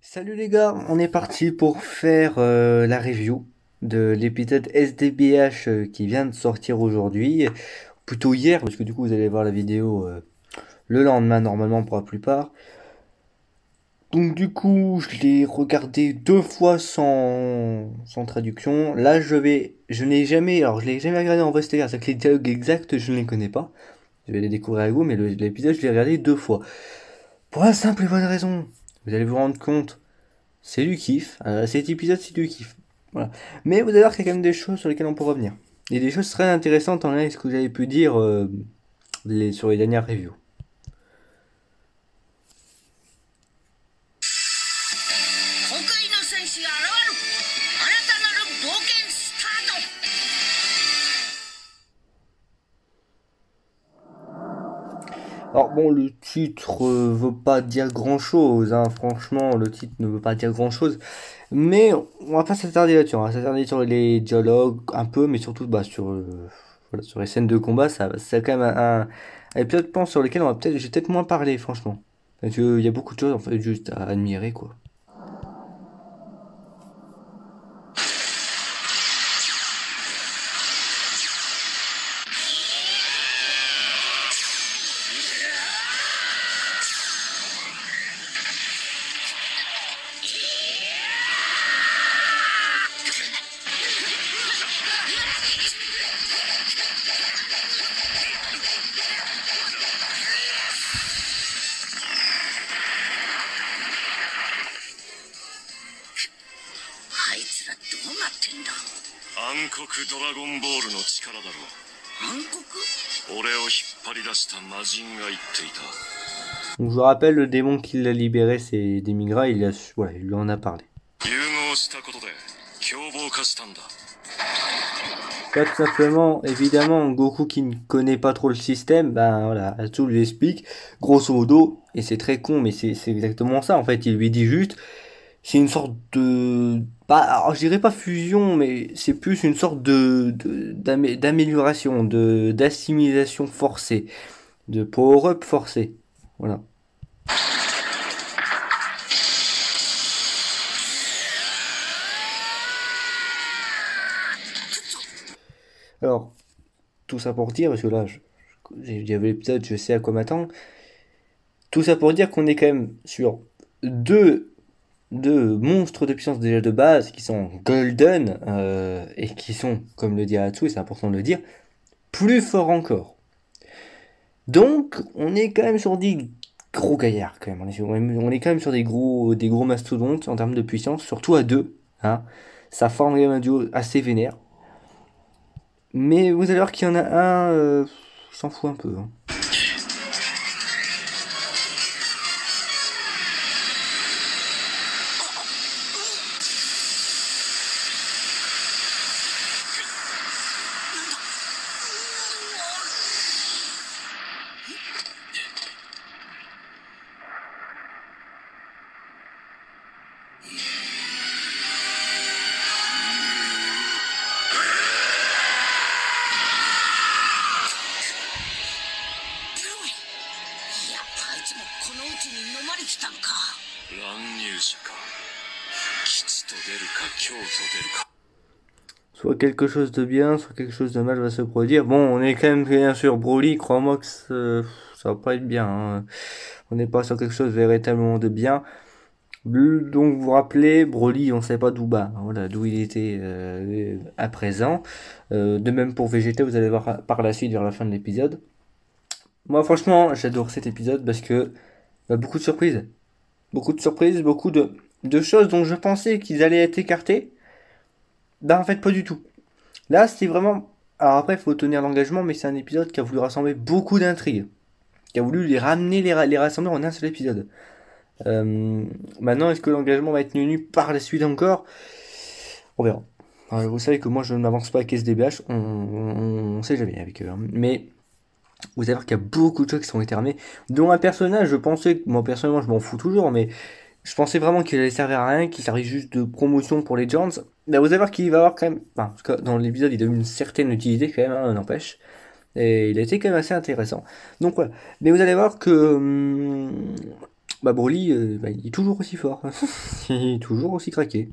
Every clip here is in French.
Salut les gars, on est parti pour faire la review de l'épisode SDBH qui vient de sortir aujourd'hui, plutôt hier, parce que du coup vous allez voir la vidéo le lendemain normalement pour la plupart. Donc du coup je l'ai regardé deux fois sans traduction. Là je n'ai jamais, alors je l'ai jamais regardé en voix c'est-à-dire que les dialogues exacts je ne les connais pas. Je vais les découvrir avec vous, mais l'épisode je l'ai regardé deux fois. Pour la simple et bonne raison, vous allez vous rendre compte. C'est du kiff. Cet épisode, c'est du kiff. Voilà. Mais vous allez voir qu'il y a quand même des choses sur lesquelles on peut revenir. Et des choses très intéressantes en lien avec ce que j'avais pu dire sur les dernières reviews. 今回の戦士が現る新たなる冒険スタート Alors bon, le titre veut pas dire grand-chose, hein. Franchement, le titre ne veut pas dire grand-chose. Mais on va pas s'attarder là-dessus. On va s'attarder sur les dialogues un peu, mais surtout voilà, sur les scènes de combat. C'est quand même un épisode, je pense, sur lequel j'ai peut-être moins parlé, franchement. Parce qu'il y a beaucoup de choses en fait juste à admirer, quoi.あいつらどうなってんだ暗黒ドラゴンボールの力だろ暗黒う。俺を引っ張り出した魔人が言っていた。 Donc, je vous rappelle, le démon qui l'a libéré, c'est Demigra, voilà, il lui en a parlé. 融合したことで凶暴化したんだ。 Pas tout simplement, évidemment, Goku qui ne connaît pas trop le système, ben voilà, Atsu lui explique, grosso modo, et c'est très con, mais c'est exactement ça, en fait, il lui dit juste, c'est une sorte de, pas, alors je dirais pas fusion, mais c'est plus une sorte d'amélioration, d'assimilation forcée, de power-up forcé, voilà. Alors, tout ça pour dire, parce que là, il y avait l'épisode, je sais à quoi m'attendre. Tout ça pour dire qu'on est quand même sur deux monstres de puissance déjà de base qui sont golden et qui sont, comme le dit Atsu, et c'est important de le dire, plus forts encore. Donc, on est quand même sur des gros gaillards quand même. On est quand même sur des gros mastodontes en termes de puissance, surtout à deux. Hein. Ça forme quand même un duo assez vénère. Mais vous allez voir qu'il y en a un, s'en fout un peu. Hein. Soit quelque chose de bien, soit quelque chose de mal va se produire. Bon, on est quand même bien sûr Broly, crois-moi que ça va pas être bien. Hein. On n'est pas sur quelque chose véritablement de bien. Donc vous vous rappelez, Broly, on sait pas d'où bas, voilà, d'où il était à présent. De même pour Vegeta, vous allez voir par la suite vers la fin de l'épisode. Moi franchement, j'adore cet épisode parce que beaucoup de surprises. Beaucoup de surprises, beaucoup de choses dont je pensais qu'ils allaient être écartés. Ben en fait pas du tout. Là c'était vraiment... Alors après il faut tenir l'engagement, mais c'est un épisode qui a voulu rassembler beaucoup d'intrigues. Qui a voulu les ramener, les rassembler en un seul épisode. Maintenant, est-ce que l'engagement va être tenu par la suite encore? On verra. Alors, vous savez que moi je ne m'avance pas avec SDBH, on sait jamais avec eux. Hein. Mais vous allez voir qu'il y a beaucoup de choses qui sont terminées, dont un personnage, je pensais, moi personnellement je m'en fous toujours, mais je pensais vraiment qu'il allait servir à rien, qu'il servait juste de promotion pour les Giants. Là, vous allez voir qu'il va avoir quand même, enfin, en tout cas, dans l'épisode il a eu une certaine utilité quand même, hein, n'empêche. Et il a été quand même assez intéressant. Donc voilà. Mais vous allez voir que Bah Broly, bah, il est toujours aussi fort. Il est toujours aussi craqué.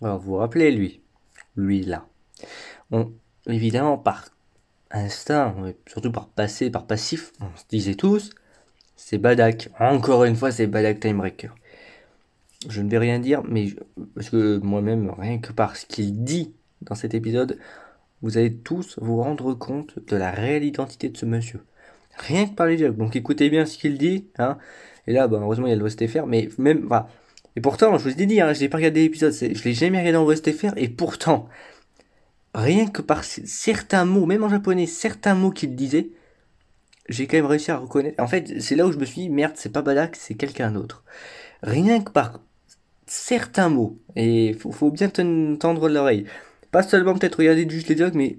Alors vous vous rappelez lui là. Évidemment par instinct, surtout par passé, par passif, on se disait tous, c'est Badak. Encore une fois, c'est Badak Timebreaker. Je ne vais rien dire, mais parce que moi-même, rien que par ce qu'il dit dans cet épisode, vous allez tous vous rendre compte de la réelle identité de ce monsieur. Rien que par les dialogues. Donc écoutez bien ce qu'il dit, hein. Et là, bah, heureusement, il y a le VSTFR, mais même, bah, et pourtant, je vous ai dit, hein, je n'ai pas regardé l'épisode, je l'ai jamais regardé en VSTFR, et pourtant, rien que par certains mots, même en japonais, certains mots qu'il disait, j'ai quand même réussi à reconnaître. En fait, c'est là où je me suis dit, merde, c'est pas Badak, c'est quelqu'un d'autre. Rien que par certains mots, et faut bien tendre l'oreille. Pas seulement peut-être regarder juste les dialogues, mais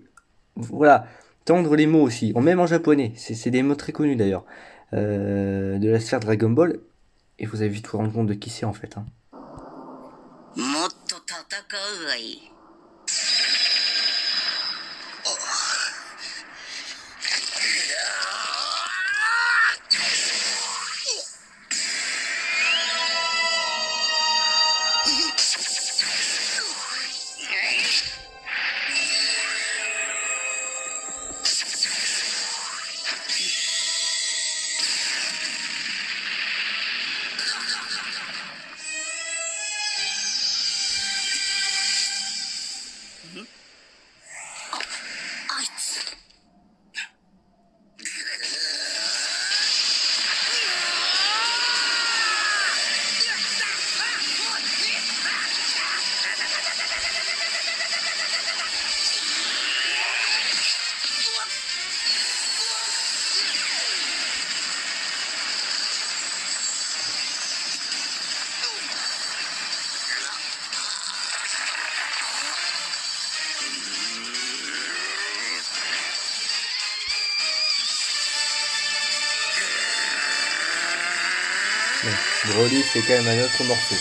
voilà, tendre les mots aussi, même en japonais, c'est des mots très connus d'ailleurs, de la sphère Dragon Ball, et vous allez vite vous rendre compte de qui c'est en fait. Hein. Broly, c'est quand même un autre morceau.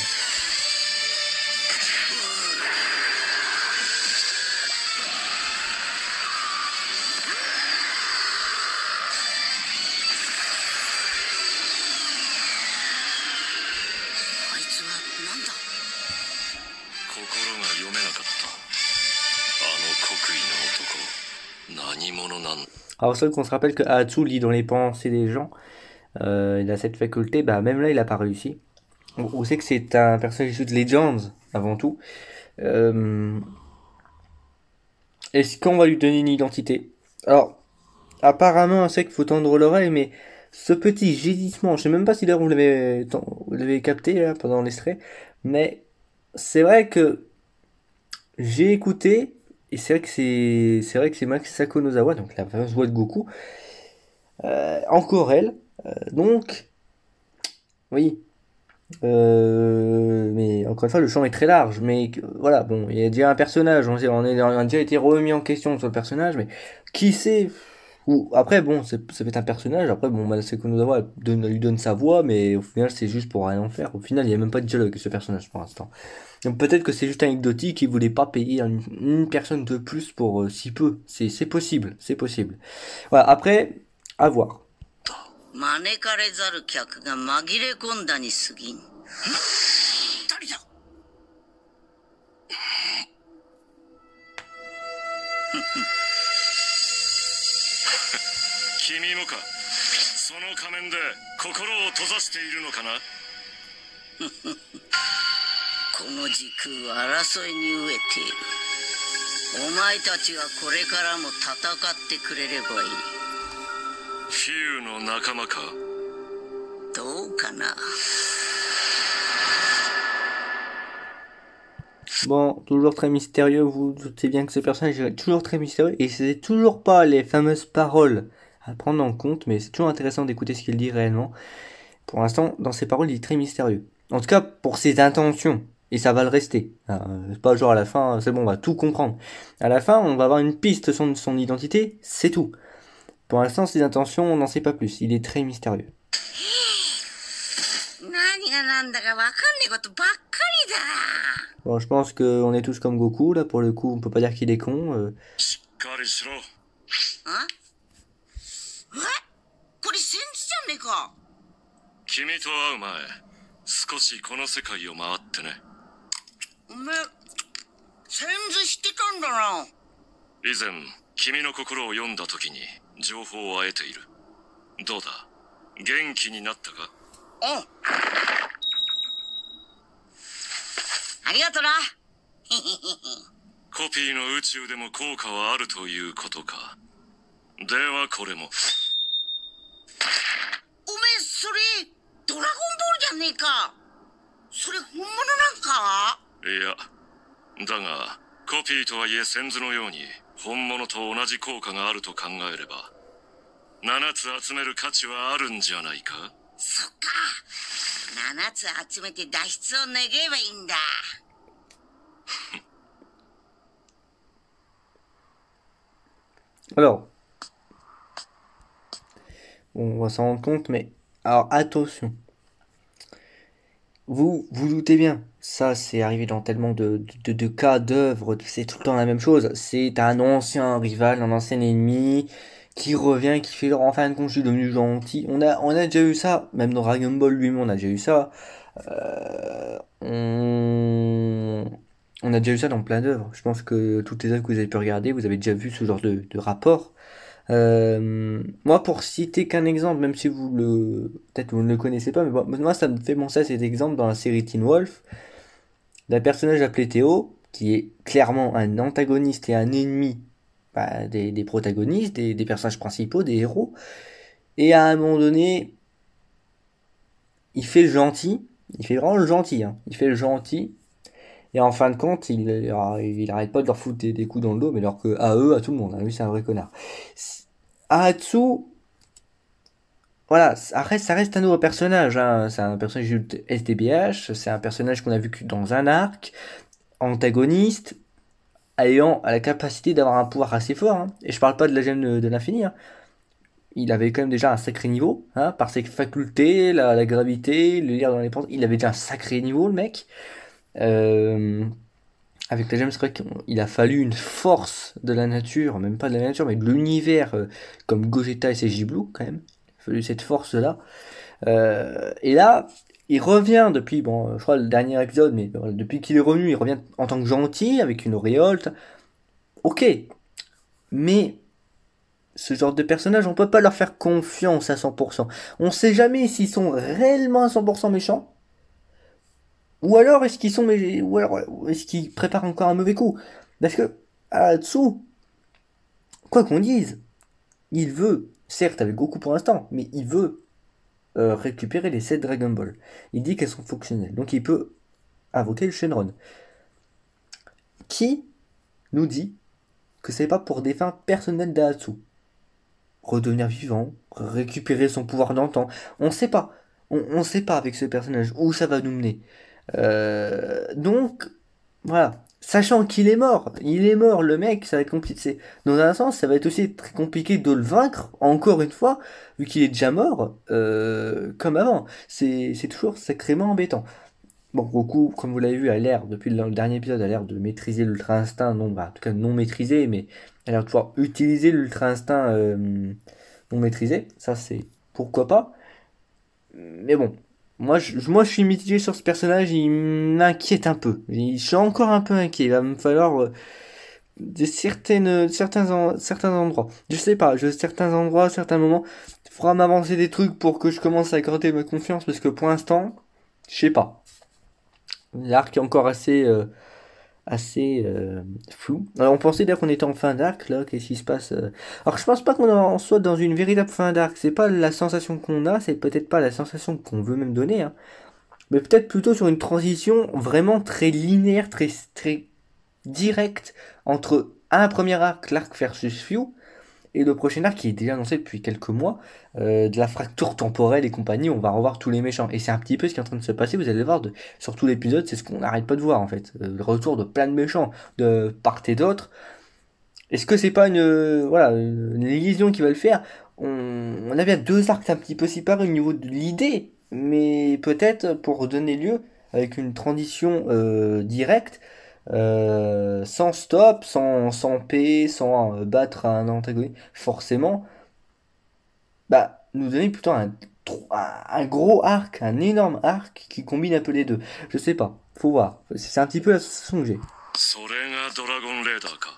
Alors seul qu'on se rappelle que Hatsu lit dans les pensées des gens, il a cette faculté, bah même là il a pas réussi. On sait que c'est un personnage issu de Legends avant tout. Est-ce qu'on va lui donner une identité? Alors apparemment on sait qu'il faut tendre l'oreille, mais ce petit gémissement, je sais même pas si d'ailleurs vous l'avez capté là, pendant l'extrait, mais c'est vrai que j'ai écouté, et c'est vrai que c'est Masako Nozawa, donc la fameuse voix de Goku, encore elle, donc oui, mais encore une fois le champ est très large, mais voilà, bon, il y a déjà un personnage, on a déjà été remis en question sur le personnage, mais qui sait, ou après bon, ça peut être un personnage, après bon, Masako Nozawa lui donne sa voix, mais au final c'est juste pour rien en faire, au final il n'y a même pas de dialogue avec ce personnage pour l'instant. Donc peut-être que c'est juste anecdotique, il voulait pas payer une personne de plus pour si peu. C'est possible, c'est possible. Voilà, après, à voir. 招かれざる客が紛れ込んだに過ぎん。誰だ。君もか。その仮面で心を閉ざしているのかな。この時空は争いに飢えている。お前たちがこれからも戦ってくれればいい。フィーの仲間か。どうかな。 Bon, toujours très mystérieux, vous doutez bien que ce personnage est toujours très mystérieux, et c'est toujours pas les fameuses paroles à prendre en compte, mais c'est toujours intéressant d'écouter ce qu'il dit réellement. Pour l'instant, dans ses paroles, il est très mystérieux. En tout cas, pour ses intentions, et ça va le rester. C'est pas genre à la fin, c'est bon, on va tout comprendre. À la fin, on va avoir une piste sur son identité, c'est tout. Pour l'instant, ses intentions, on n'en sait pas plus, il est très mystérieux. 何がなんだかわかんねえことばっかりだ。 Bon, je pense qu'on est tous comme Goku, là, pour le coup, on peut pas dire qu'il est con. しっかりしろ。あこれセンスじゃねえか。君と会う前、少しこの世界を回ってね。おめえ、センス知ってたんだな。以前、君の心を読んだ時に情報を得ている。どうだ、元気になったか？おう。ありがとな。コピーの宇宙でも効果はあるということか。ではこれも。おめえ、それ、ドラゴンボールじゃねえか。それ本物なんか？いや、だが、コピーとはいえ先祖のように、本物と同じ効果があると考えれば、7つ集める価値はあるんじゃないか？そっか。7つ集めて脱出を願えばいいんだ。Alors, bon, on va s'en rendre compte, mais alors attention. Vous doutez bien, ça c'est arrivé dans tellement de cas d'œuvres, c'est tout le temps la même chose. C'est un ancien rival, un ancien ennemi qui revient, qui fait en fin de compte je suis devenu gentil. On a déjà eu ça, même dans Dragon Ball lui-même on a déjà eu ça. On a déjà eu ça dans plein d'œuvres. Je pense que toutes les œuvres que vous avez pu regarder, vous avez déjà vu ce genre de rapport. Moi, pour citer qu'un exemple, même si peut-être vous ne le connaissez pas, mais bon, moi, ça me fait penser à cet exemple dans la série Teen Wolf, d'un personnage appelé Théo, qui est clairement un antagoniste et un ennemi des protagonistes, des personnages principaux, des héros. Et à un moment donné, il fait le gentil, il fait vraiment le gentil, hein. Il fait le gentil. Et en fin de compte, il arrête pas de leur foutre des coups dans le dos, mais alors que à eux, à tout le monde, hein, lui c'est un vrai connard. Ahatsu, voilà, ça reste un nouveau personnage, hein. C'est un personnage de SDBH, c'est un personnage qu'on a vu que dans un arc, antagoniste, ayant la capacité d'avoir un pouvoir assez fort, hein. Et je parle pas de la gemme de l'infini, hein. Il avait quand même déjà un sacré niveau, hein, par ses facultés, la gravité, le lire dans les pensées, il avait déjà un sacré niveau, le mec. Avec la gemme, c'est vrai qu'il a fallu une force de la nature, même pas de la nature, mais de l'univers, comme Gogeta et ses Giblou, quand même. Il a fallu cette force-là. Et là, il revient depuis, bon, je crois le dernier épisode, mais depuis qu'il est revenu, il revient en tant que gentil, avec une auréole. Ok. Mais ce genre de personnages, on peut pas leur faire confiance à 100%. On sait jamais s'ils sont réellement à 100% méchants. Ou alors est-ce qu'ils préparent encore un mauvais coup? Parce que Ahatsu, quoi qu'on dise, il veut, certes avec Goku pour l'instant, mais il veut récupérer les 7 Dragon Ball. Il dit qu'elles sont fonctionnelles, donc il peut invoquer le Shenron. Qui nous dit que c'est pas pour des fins personnelles d'Ahatsu? Redevenir vivant, récupérer son pouvoir d'antan, on sait pas. On sait pas avec ce personnage où ça va nous mener. Donc, voilà. Sachant qu'il est mort, le mec, ça va être compliqué. Dans un sens, ça va être aussi très compliqué de le vaincre, encore une fois, vu qu'il est déjà mort, comme avant. C'est toujours sacrément embêtant. Bon, Goku, comme vous l'avez vu, a l'air, depuis le dernier épisode, a l'air de maîtriser l'Ultra Instinct, non, en tout cas non maîtrisé, mais a l'air de pouvoir utiliser l'Ultra Instinct non maîtrisé. Ça, c'est pourquoi pas. Mais bon. Moi, je suis mitigé sur ce personnage, il m'inquiète un peu. Je suis encore un peu inquiet. Il va me falloir certains endroits. Je sais pas, certains endroits, certains moments. Il faudra m'avancer des trucs pour que je commence à accorder ma confiance, parce que pour l'instant, je sais pas. L'arc est encore assez assez flou. Alors on pensait d'ailleurs qu'on était en fin d'arc là, qu'est-ce qui se passe Alors je pense pas qu'on en soit dans une véritable fin d'arc, c'est pas la sensation qu'on a, c'est peut-être pas la sensation qu'on veut même donner, hein. Mais peut-être plutôt sur une transition vraiment très linéaire, très directe entre un premier arc, l'arc versus Few, et le prochain arc qui est déjà annoncé depuis quelques mois, de la fracture temporelle et compagnie, on va revoir tous les méchants. Et c'est un petit peu ce qui est en train de se passer, vous allez voir, sur tout l'épisode, c'est ce qu'on n'arrête pas de voir en fait. Le retour de plein de méchants de part et d'autre. Est-ce que c'est pas une liaison qui va le faire? On avait deux arcs un petit peu séparés au niveau de l'idée, mais peut-être pour donner lieu, avec une transition directe, sans stop, sans paix, sans battre un antagoniste, forcément, bah, nous donner plutôt un gros arc, un énorme arc qui combine un peu les deux. Je sais pas, faut voir. C'est un petit peu la sensation que j'ai. それがドラゴンレーダーか。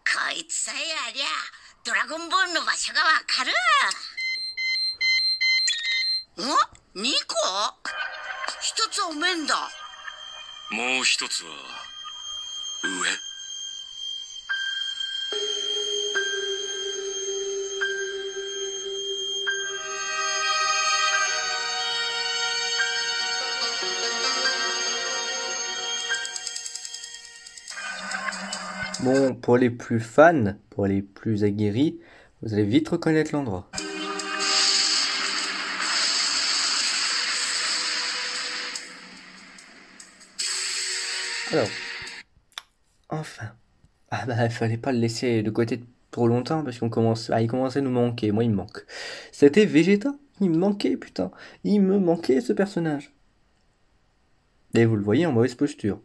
こいつさえありゃドラゴンボールの場所がわかる。2個 ?1 つお面だ。もう一つは上。Bon, pour les plus fans, pour les plus aguerris, vous allez vite reconnaître l'endroit. Alors, enfin. Ah bah, il fallait pas le laisser de côté trop longtemps parce il commençait à nous manquer. Moi, il me manque. C'était Vegeta. Il me manquait, putain. Il me manquait ce personnage. Et vous le voyez en mauvaise posture.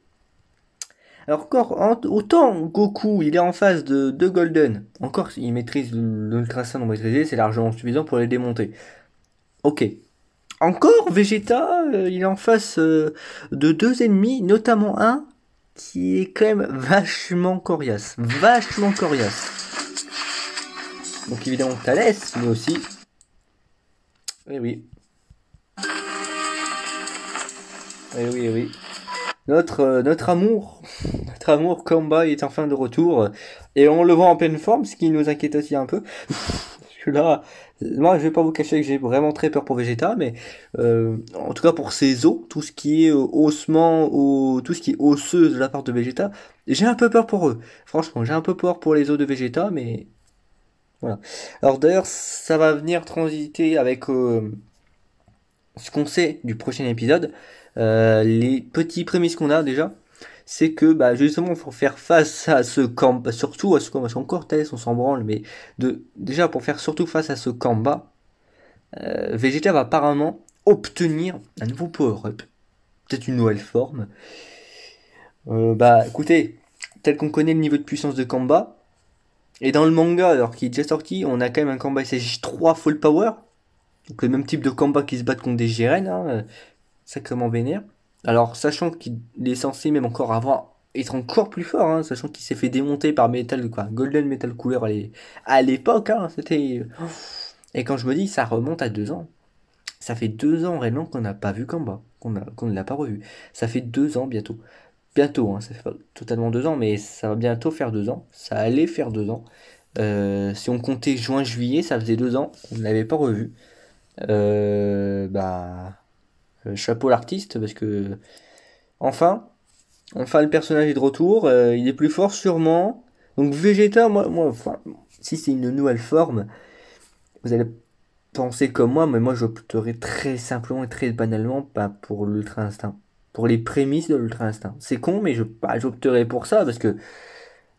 Alors encore, autant Goku, il est en face de Golden. Encore, il maîtrise l'Ultra Instinct non maîtrisé, c'est largement suffisant pour les démonter. Ok. Encore Vegeta, il est en face de deux ennemis, notamment un qui est quand même vachement coriace. Vachement coriace. Donc évidemment Thalès, mais aussi... Eh oui. Eh oui, eh oui. Notre amour Kamba est enfin de retour et on le voit en pleine forme, ce qui nous inquiète aussi un peu. Parce que là, moi je vais pas vous cacher que j'ai vraiment très peur pour Vegeta, mais en tout cas pour ses os, tout ce qui est ossement, tout ce qui est osseux de la part de Vegeta, j'ai un peu peur pour eux. Franchement, j'ai un peu peur pour les os de Vegeta, mais voilà. Alors d'ailleurs, ça va venir transiter avec ce qu'on sait du prochain épisode. Les petits prémices qu'on a déjà, c'est que bah, justement pour faire face à ce Kamba, surtout à ce Kamba, parce qu'encore Thalès on s'en branle, mais déjà pour faire surtout face à ce Kamba, Vegeta va apparemment obtenir un nouveau power-up, peut-être une nouvelle forme. Bah écoutez, tel qu'on connaît le niveau de puissance de Kamba, et dans le manga, alors qu'il est déjà sorti, on a quand même un Kamba SSJ3 full power, donc le même type de Kamba qui se battent contre des Jiren, hein, sacrément vénère. Alors, sachant qu'il est censé même encore être encore plus fort, hein, sachant qu'il s'est fait démonter par Golden Metal Cooler à l'époque, hein, c'était... Et quand je me dis, ça remonte à 2 ans. Ça fait 2 ans réellement qu'on n'a pas vu Kamba, qu'on ne l'a pas revu. Ça fait 2 ans bientôt. Bientôt, hein, ça fait pas totalement 2 ans, mais ça va bientôt faire 2 ans. Ça allait faire 2 ans. Si on comptait juin-juillet, ça faisait 2 ans qu'on ne l'avait pas revu. Chapeau l'artiste, parce que enfin le personnage est de retour, il est plus fort sûrement. Donc Vegeta, enfin, si c'est une nouvelle forme, vous allez penser comme moi, mais moi j'opterais très simplement et très banalement pour l'Ultra Instinct, pour les prémices de l'Ultra Instinct. C'est con, mais j'opterais pour ça parce que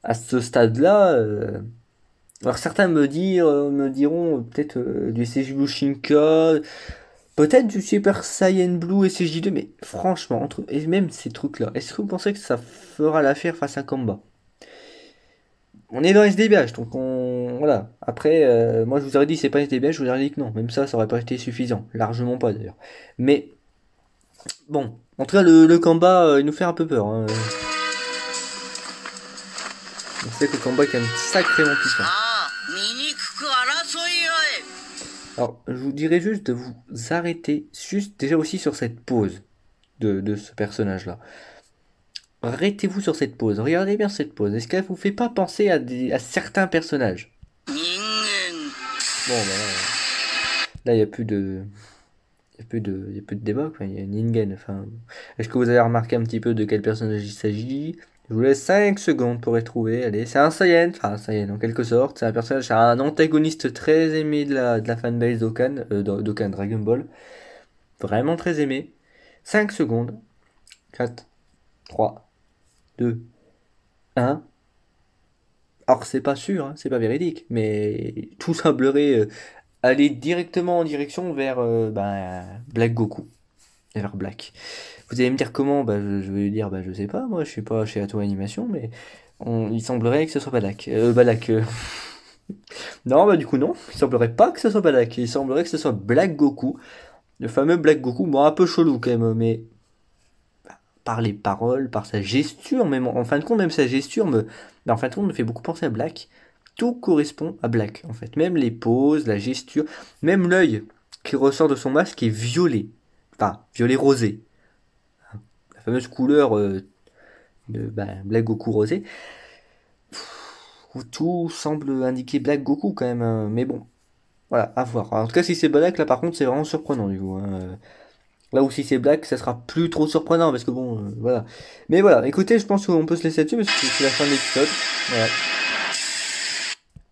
à ce stade-là, alors certains me diront peut-être du SSJ Shinka. Peut-être du Super Saiyan Blue et CJ2, mais franchement, et même ces trucs-là, est-ce que vous pensez que ça fera l'affaire face à Kamba? On est dans SDBH, donc voilà. Après, moi je vous aurais dit c'est pas SDBH, je vous aurais dit que non. Même ça aurait pas été suffisant. Largement pas d'ailleurs. Mais, bon. En tout cas, le Kamba, il nous fait un peu peur. Hein. On sait que le Kamba est quand même sacrément puissant. Alors, je vous dirais juste de vous arrêter juste déjà aussi sur cette pose de ce personnage-là. arrêtez-vous sur cette pose. Regardez bien cette pose. Est-ce qu'elle vous fait pas penser à certains personnages? 人間 Bon, là, il n'y a plus de... Il y a plus de débat, quoi. Il y a Ningen. Enfin, est-ce que vous avez remarqué un petit peu de quel personnage il s'agit? Je vous laisse 5 secondes pour y trouver. Allez, c'est un Saiyan. Enfin, un Saiyan en quelque sorte. C'est un personnage, c'est un antagoniste très aimé de la fanbase d'Okan, d'Okan Dragon Ball. Vraiment très aimé. 5 secondes. 4, 3, 2, 1. Alors, c'est pas sûr, hein, c'est pas véridique, mais tout semblerait aller directement en direction vers Black Goku. Et vers Black. Vous allez me dire comment? Bah, je vais dire, bah, je sais pas, moi, je suis pas chez Ato Animation, mais il semblerait que ce soit Balak. Balak. Non, bah, du coup, non. Il semblerait pas que ce soit Balak. Il semblerait que ce soit Black Goku. Le fameux Black Goku, bon, un peu chelou quand même, mais par les paroles, par sa gesture, même en fin de compte, même sa gesture en fin de compte, me fait beaucoup penser à Black. Tout correspond à Black, en fait. Même les poses, la gesture, même l'œil qui ressort de son masque est violet. Enfin, violet rosé. La fameuse couleur de Black Goku rosé. Tout semble indiquer Black Goku quand même, hein. Mais bon, voilà, à voir. Alors, en tout cas, si c'est Black, là par contre, c'est vraiment surprenant du coup, hein. Là où si c'est Black, ça sera plus trop surprenant parce que bon, voilà. Mais voilà, écoutez, je pense qu'on peut se laisser là-dessus parce que c'est la fin de l'épisode. Voilà.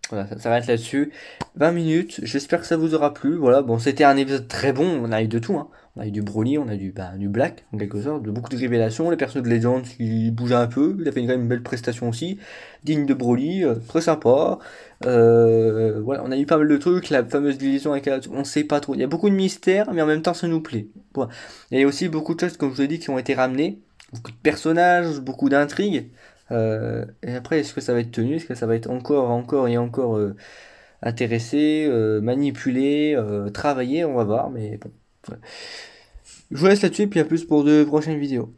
Voilà, ça s'arrête là-dessus. 20 minutes, j'espère que ça vous aura plu. Voilà, bon, c'était un épisode très bon, on a eu de tout, hein. On a eu du Broly, on a du Black, en quelque sorte, de beaucoup de révélations. Le perso de Legend, il bougeait un peu, il a fait quand même une belle prestation aussi, digne de Broly, très sympa. Voilà, on a eu pas mal de trucs, la fameuse liaison avec la... On sait pas trop, il y a beaucoup de mystères, mais en même temps ça nous plaît. Voilà. Il y a aussi beaucoup de choses, comme je vous ai dit, qui ont été ramenées, beaucoup de personnages, beaucoup d'intrigues. Et après, est-ce que ça va être tenu? Est-ce que ça va être encore et encore intéressé, manipulé, travaillé? On va voir, mais bon. Ouais. Je vous laisse là-dessus et puis à plus pour de prochaines vidéos.